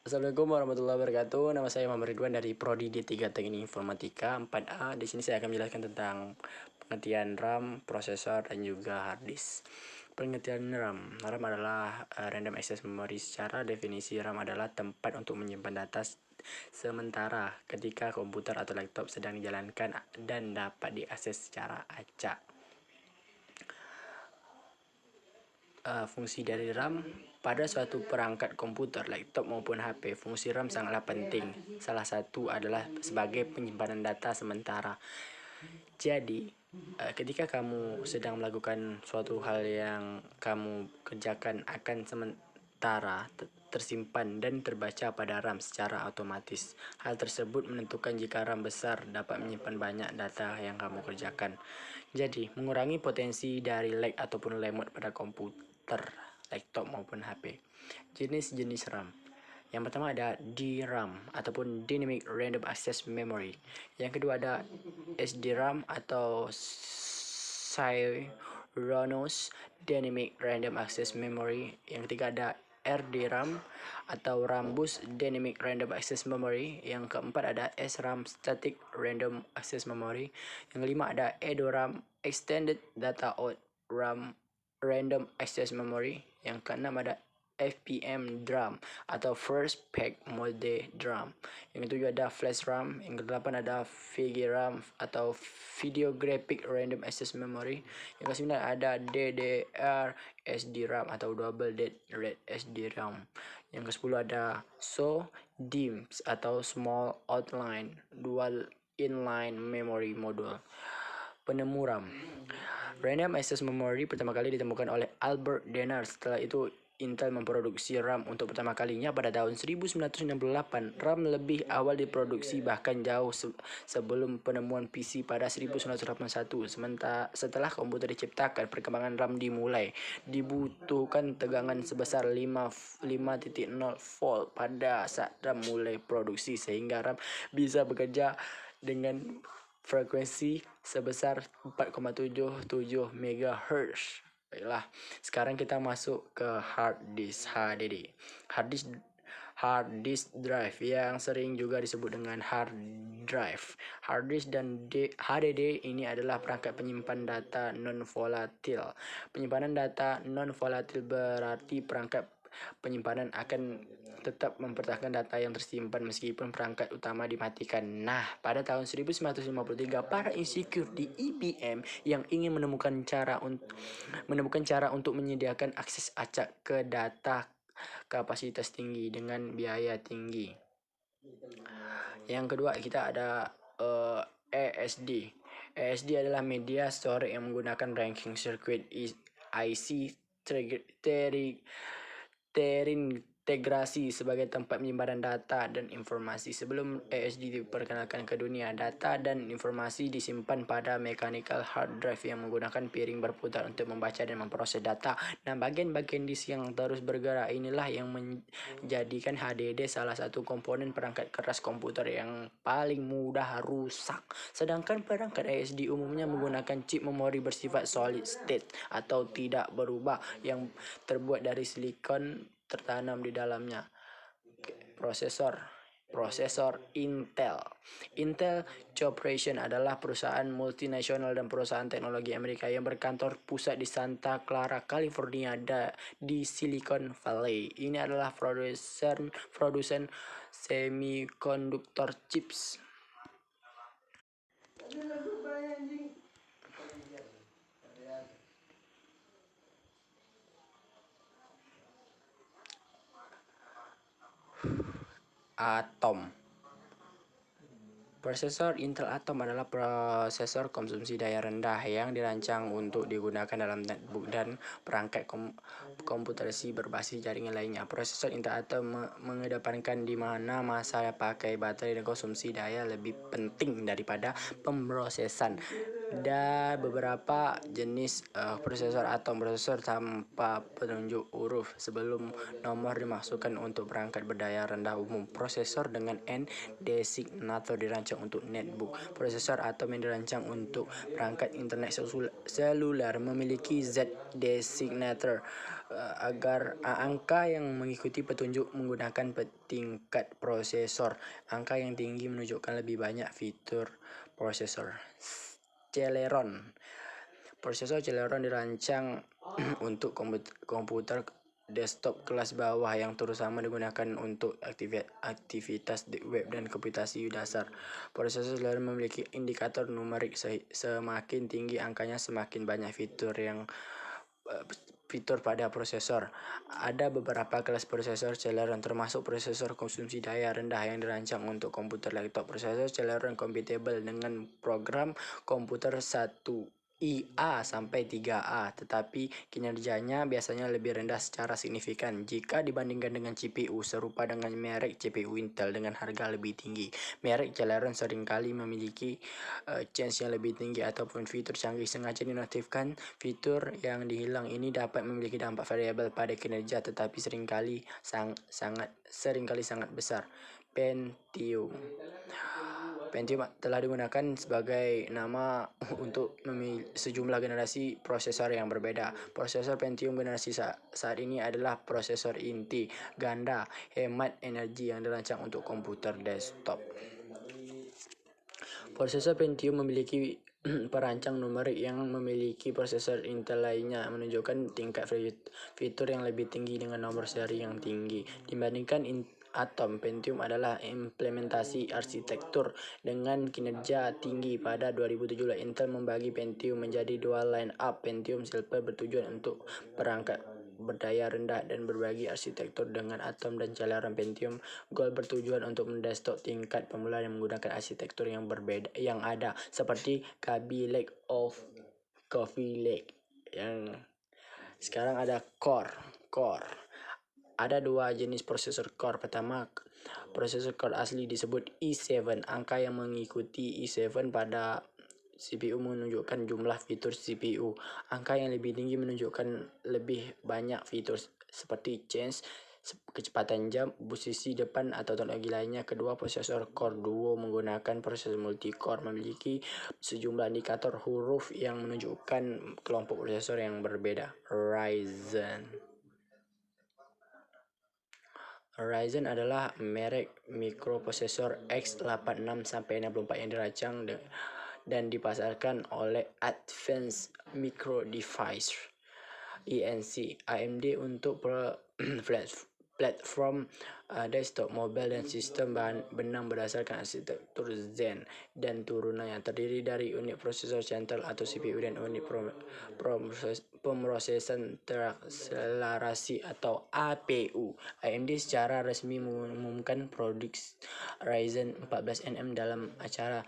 Assalamualaikum warahmatullahi wabarakatuh. Nama saya Muhammad Ridwan dari Prodi D3 Teknik Informatika 4A. Di sini saya akan menjelaskan tentang pengertian RAM, prosesor, dan juga hard disk. Pengertian RAM. RAM adalah Random Access Memory. Secara definisi RAM adalah tempat untuk menyimpan data sementara ketika komputer atau laptop sedang dijalankan dan dapat diakses secara acak. Fungsi dari RAM pada suatu perangkat komputer, laptop maupun HP. Fungsi RAM sangatlah penting. Salah satu adalah sebagai penyimpanan data sementara. Jadi, ketika kamu sedang melakukan suatu hal yang kamu kerjakan akan sementara tersimpan dan terbaca pada RAM secara otomatis. Hal tersebut menentukan jika RAM besar dapat menyimpan banyak data yang kamu kerjakan. Jadi, mengurangi potensi dari lag ataupun lemot pada komputer, laptop maupun HP. Jenis-jenis RAM. Yang pertama ada DRAM ataupun Dynamic Random Access Memory. Yang kedua ada SDRAM atau Synchronous Dynamic Random Access Memory. Yang ketiga ada RDRAM atau Rambus Dynamic Random Access Memory. Yang keempat ada SRAM Static Random Access Memory. Yang kelima ada EDORAM Extended Data Out RAM Random Access Memory. Yang keenam ada FPM DRAM atau First Pack Mode DRAM. Yang ketujuh ada Flash RAM. Yang kedelapan ada VGRAM atau Video Graphic Random Access Memory. Yang kesembilan ada DDR SDRAM atau Double Dead Red SDRAM. Yang kesepuluh ada SO-DIMMs atau Small Outline Dual Inline Memory Module. Penemu RAM. Random Access Memory pertama kali ditemukan oleh Albert Dennard. Setelah itu Intel memproduksi RAM untuk pertama kalinya pada tahun 1968. RAM lebih awal diproduksi bahkan jauh sebelum penemuan PC pada 1981. Setelah komputer diciptakan, perkembangan RAM dimulai. Dibutuhkan tegangan sebesar 5,0 volt pada saat RAM mulai produksi sehingga RAM bisa bekerja dengan frekuensi sebesar 4,77 MHz. Baiklah, sekarang kita masuk ke hard disk HDD. Hard disk drive yang sering juga disebut dengan hard drive. Hard disk dan HDD ini adalah perangkat penyimpan data non-volatil. Penyimpanan data non-volatil berarti perangkat penyimpanan akan tetap mempertahankan data yang tersimpan meskipun perangkat utama dimatikan. Nah, pada tahun 1953, para insinyur di IBM yang ingin menemukan cara untuk menyediakan akses acak ke data kapasitas tinggi dengan biaya tinggi. Yang kedua kita ada ASD. ASD adalah media storage yang menggunakan racking circuit IC terintegrasi sebagai tempat penyimpanan data dan informasi. Sebelum ASD diperkenalkan ke dunia, data dan informasi disimpan pada mechanical hard drive yang menggunakan piring berputar untuk membaca dan memproses data. Nah, bagian-bagian disk yang terus bergerak inilah yang menjadikan HDD salah satu komponen perangkat keras komputer yang paling mudah rusak. Sedangkan perangkat ASD umumnya menggunakan chip memori bersifat solid state atau tidak berubah yang terbuat dari silikon tertanam di dalamnya. Prosesor Intel. Intel Corporation adalah perusahaan multinasional dan perusahaan teknologi Amerika yang berkantor pusat di Santa Clara, California di Silicon Valley. Ini adalah produsen semikonduktor chips. Atom. Prosesor Intel Atom adalah prosesor konsumsi daya rendah yang dirancang untuk digunakan dalam netbook dan perangkat komputerasi berbasis jaringan lainnya. Prosesor Intel Atom mengedepankan di mana masa pakai baterai dan konsumsi daya lebih penting daripada pemrosesan. Dan beberapa jenis prosesor Atom, prosesor tanpa penunjuk huruf sebelum nomor dimasukkan untuk perangkat berdaya rendah umum. Prosesor dengan N designator dirancang dirancang untuk netbook. Prosesor Atom yang dirancang untuk perangkat internet seluler memiliki Z designator agar angka yang mengikuti petunjuk menggunakan tingkat prosesor. Angka yang tinggi menunjukkan lebih banyak fitur prosesor. Celeron. Prosesor Celeron dirancang untuk komputer desktop kelas bawah yang terutama digunakan untuk aktivitas di web dan komputasi dasar. Prosesor Celeron memiliki indikator numerik semakin tinggi angkanya semakin banyak fitur pada prosesor. Ada beberapa kelas prosesor Celeron termasuk prosesor konsumsi daya rendah yang dirancang untuk komputer laptop. Prosesor Celeron kompatibel dengan program komputer 1IA sampai 3A, tetapi kinerjanya biasanya lebih rendah secara signifikan jika dibandingkan dengan CPU serupa dengan merek CPU Intel dengan harga lebih tinggi. Merek Celeron seringkali memiliki chance yang lebih tinggi ataupun fitur canggih sengaja dinonaktifkan. Fitur yang dihilang ini dapat memiliki dampak variabel pada kinerja, tetapi seringkali sangat besar. Pentium telah digunakan sebagai nama untuk sejumlah generasi prosesor yang berbeda. Prosesor Pentium generasi saat ini adalah prosesor inti ganda hemat energi yang dirancang untuk komputer desktop. Prosesor Pentium memiliki perancang numerik yang memiliki prosesor Intel lainnya, menunjukkan tingkat fitur yang lebih tinggi dengan nomor seri yang tinggi dibandingkan Atom. Pentium adalah implementasi arsitektur dengan kinerja tinggi. Pada 2017, Intel membagi Pentium menjadi dua line-up. Pentium Silver bertujuan untuk perangkat berdaya rendah dan berbagi arsitektur dengan Atom, dan Celeron Pentium Gold bertujuan untuk desktop tingkat pemula yang menggunakan arsitektur yang berbeda yang ada, seperti Kaby Lake of Coffee Lake. Yang sekarang ada Core. Ada dua jenis prosesor core. Pertama, prosesor core asli disebut i7. Angka yang mengikuti i7 pada CPU menunjukkan jumlah fitur CPU. Angka yang lebih tinggi menunjukkan lebih banyak fitur seperti change, kecepatan jam, posisi depan, atau teknologi lainnya. Kedua, prosesor Core Duo menggunakan prosesor multi-core, memiliki sejumlah indikator huruf yang menunjukkan kelompok prosesor yang berbeda. Ryzen adalah merek mikroprosesor x86-64 yang dirancang dan dipasarkan oleh Advanced Micro Devices (INC) AMD untuk platform desktop, mobile, dan sistem benang berdasarkan arsitektur Zen dan turunannya, terdiri dari unit prosesor sentral atau CPU dan unit pemrosesan terakselerasi atau APU. AMD secara resmi mengumumkan produksi Ryzen 14nm dalam acara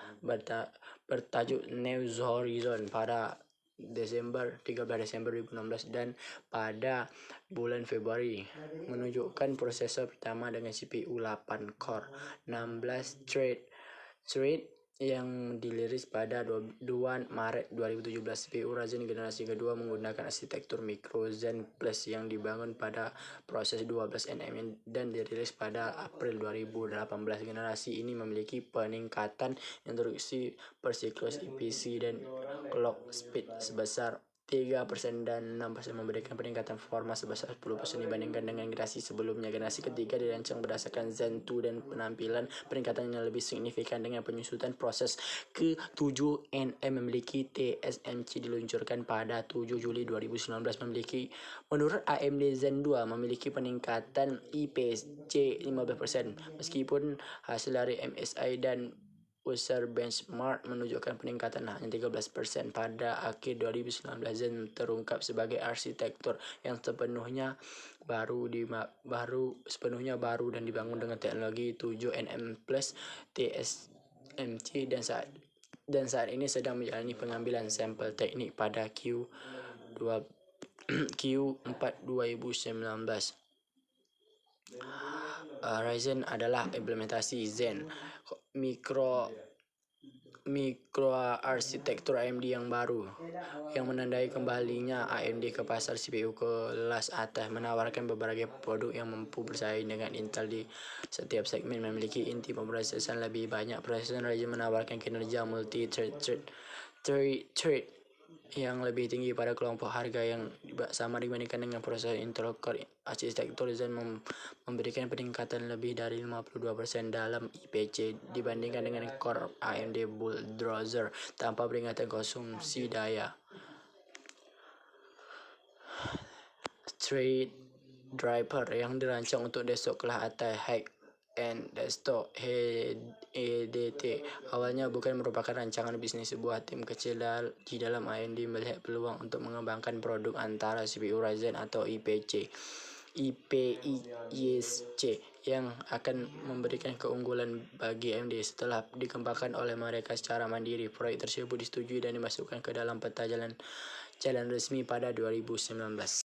bertajuk New Horizon pada 13 Desember 2016, dan pada bulan Februari menunjukkan prosesor pertama dengan CPU 8 core 16 thread yang dirilis pada 2 Maret 2017. CPU Ryzen generasi kedua menggunakan arsitektur Micro Zen Plus yang dibangun pada proses 12nm dan dirilis pada April 2018. Generasi ini memiliki peningkatan instruksi per siklus IPC dan clock speed sebesar 3% dan 6%, memberikan peningkatan performa sebesar 10% dibandingkan dengan generasi sebelumnya. Generasi ketiga dirancang berdasarkan Zen 2 dan penampilan peningkatan yang lebih signifikan dengan penyusutan proses ke 7nm. Memiliki TSMC diluncurkan pada 7 Juli 2019. Menurut AMD, Zen 2 memiliki peningkatan IPC 15%, meskipun hasil dari MSI dan user benchmark menunjukkan peningkatan hanya 13%. Pada akhir 2019, Zen terungkap sebagai arsitektur yang sepenuhnya baru dan dibangun dengan teknologi 7nm plus TSMC, dan saat ini sedang menjalani pengambilan sampel teknik pada Q4 2019. Ryzen adalah implementasi Zen mikroarsitektur AMD yang baru, yang menandai kembalinya AMD ke pasar CPU kelas atas, menawarkan beberapa produk yang mampu bersaing dengan Intel di setiap segmen, memiliki inti pemrosesan lebih banyak, prosesor Ryzen menawarkan kinerja multi-thread yang lebih tinggi pada kelompok harga yang sama dibandingkan dengan prosesor Intel Core. Arsitektur Zen memberikan peningkatan lebih dari 52% dalam IPC dibandingkan dengan Core AMD Bulldozer tanpa peringatan konsumsi daya. Thread driver yang dirancang untuk desktop kelas atas high-end desktop HEDT awalnya bukan merupakan rancangan bisnis. Sebuah tim kecil di dalam AMD melihat peluang untuk mengembangkan produk antara CPU Ryzen atau IPC yang akan memberikan keunggulan bagi AMD. Setelah dikembangkan oleh mereka secara mandiri, proyek tersebut disetujui dan dimasukkan ke dalam peta jalan resmi pada 2019.